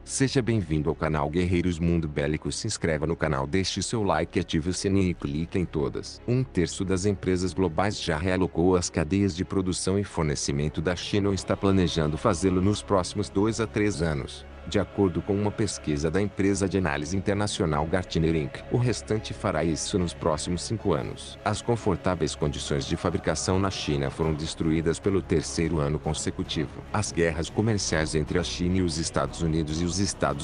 Seja bem-vindo ao canal Guerreiros Mundo Bélico. Se inscreva no canal, deixe seu like e ative o sininho e clique em todas. Um terço das empresas globais já realocou as cadeias de produção e fornecimento da China ou está planejando fazê-lo nos próximos 2 a 3 anos. De acordo com uma pesquisa da empresa de análise internacional Gartner Inc., o restante fará isso nos próximos 5 anos. As confortáveis condições de fabricação na China foram destruídas pelo terceiro ano consecutivo. As guerras comerciais entre a China e os Estados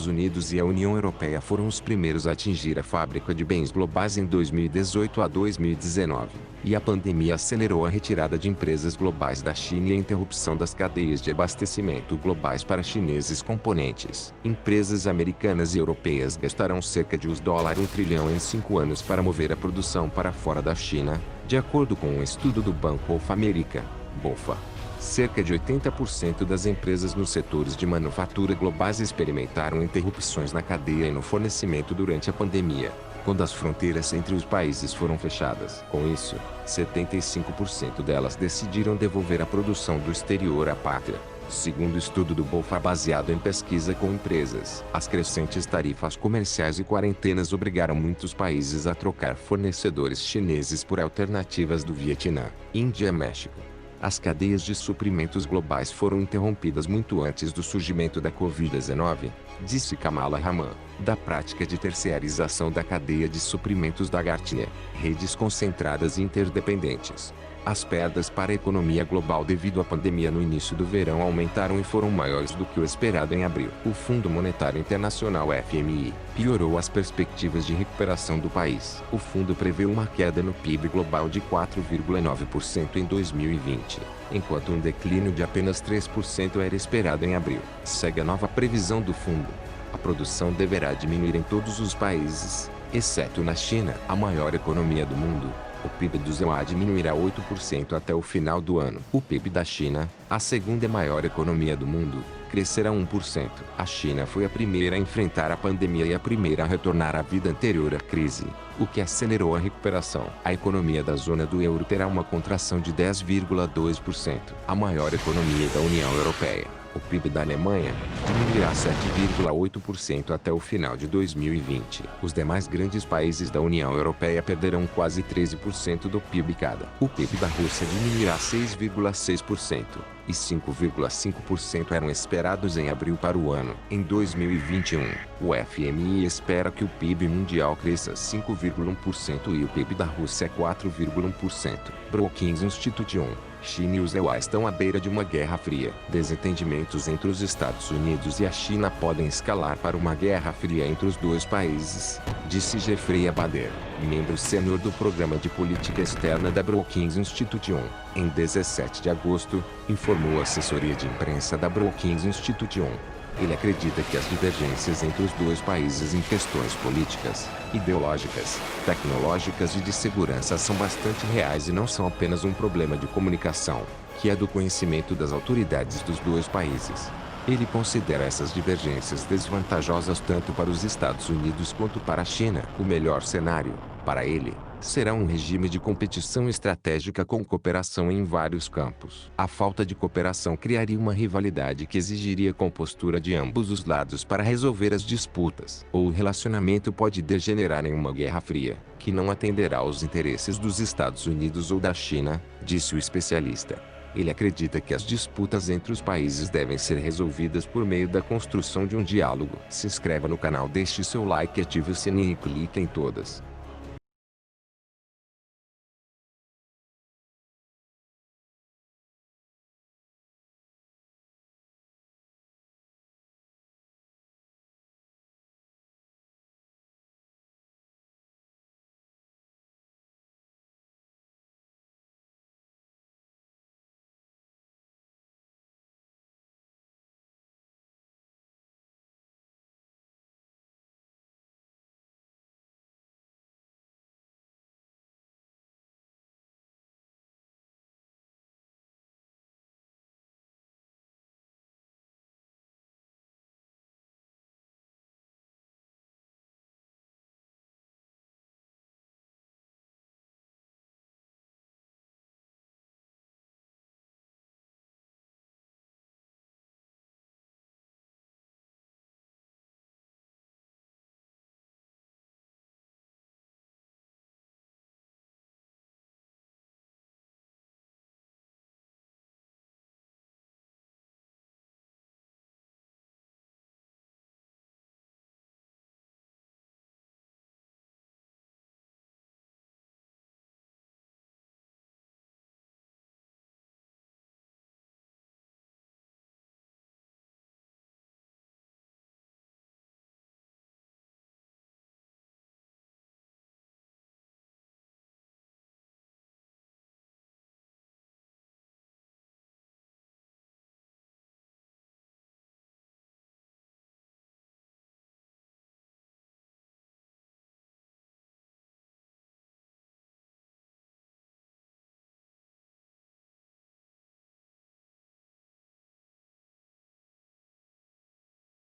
Unidos e a União Europeia foram os primeiros a atingir a fábrica de bens globais em 2018 a 2019. E a pandemia acelerou a retirada de empresas globais da China e a interrupção das cadeias de abastecimento globais para chineses componentes. Empresas americanas e europeias gastarão cerca de US$ 1 trilhão em 5 anos para mover a produção para fora da China, de acordo com um estudo do Banco of America, BofA. Cerca de 80% das empresas nos setores de manufatura globais experimentaram interrupções na cadeia e no fornecimento durante a pandemia, quando as fronteiras entre os países foram fechadas. Com isso, 75% delas decidiram devolver a produção do exterior à pátria. Segundo o estudo do BofA baseado em pesquisa com empresas, as crescentes tarifas comerciais e quarentenas obrigaram muitos países a trocar fornecedores chineses por alternativas do Vietnã, Índia e México. As cadeias de suprimentos globais foram interrompidas muito antes do surgimento da Covid-19, disse Kamala Raman, da prática de terceirização da cadeia de suprimentos da Gartner, redes concentradas e interdependentes. As perdas para a economia global devido à pandemia no início do verão aumentaram e foram maiores do que o esperado em abril. O Fundo Monetário Internacional (FMI) piorou as perspectivas de recuperação do país. O fundo prevê uma queda no PIB global de 4,9% em 2020, enquanto um declínio de apenas 3% era esperado em abril. Segue a nova previsão do fundo. A produção deverá diminuir em todos os países, exceto na China, a maior economia do mundo. O PIB do ZEUA diminuirá 8% até o final do ano. O PIB da China, a segunda maior economia do mundo, crescerá 1%. A China foi a primeira a enfrentar a pandemia e a primeira a retornar à vida anterior à crise, o que acelerou a recuperação. A economia da zona do euro terá uma contração de 10,2%. A maior economia da União Europeia, o PIB da Alemanha, diminuirá 7,8% até o final de 2020. Os demais grandes países da União Europeia perderão quase 13% do PIB cada. O PIB da Rússia diminuirá 6,6%, e 5,5% eram esperados em abril para o ano. Em 2021, o FMI espera que o PIB mundial cresça 5,1% e o PIB da Rússia 4,1%. Brookings Institute. China e o ZEUA estão à beira de uma guerra fria. Desentendimentos entre os Estados Unidos e a China podem escalar para uma guerra fria entre os dois países, disse Jeffrey Abader, membro sênior do Programa de Política Externa da Brookings Institute. Em 17 de agosto, informou a assessoria de imprensa da Brookings Institute. Ele acredita que as divergências entre os dois países em questões políticas, ideológicas, tecnológicas e de segurança são bastante reais e não são apenas um problema de comunicação, que é do conhecimento das autoridades dos dois países. Ele considera essas divergências desvantajosas tanto para os Estados Unidos quanto para a China. O melhor cenário, para ele, será um regime de competição estratégica com cooperação em vários campos. A falta de cooperação criaria uma rivalidade que exigiria compostura de ambos os lados para resolver as disputas. Ou o relacionamento pode degenerar em uma guerra fria, que não atenderá aos interesses dos Estados Unidos ou da China, disse o especialista. Ele acredita que as disputas entre os países devem ser resolvidas por meio da construção de um diálogo. Se inscreva no canal, deixe seu like e ative o sininho e clique em todas.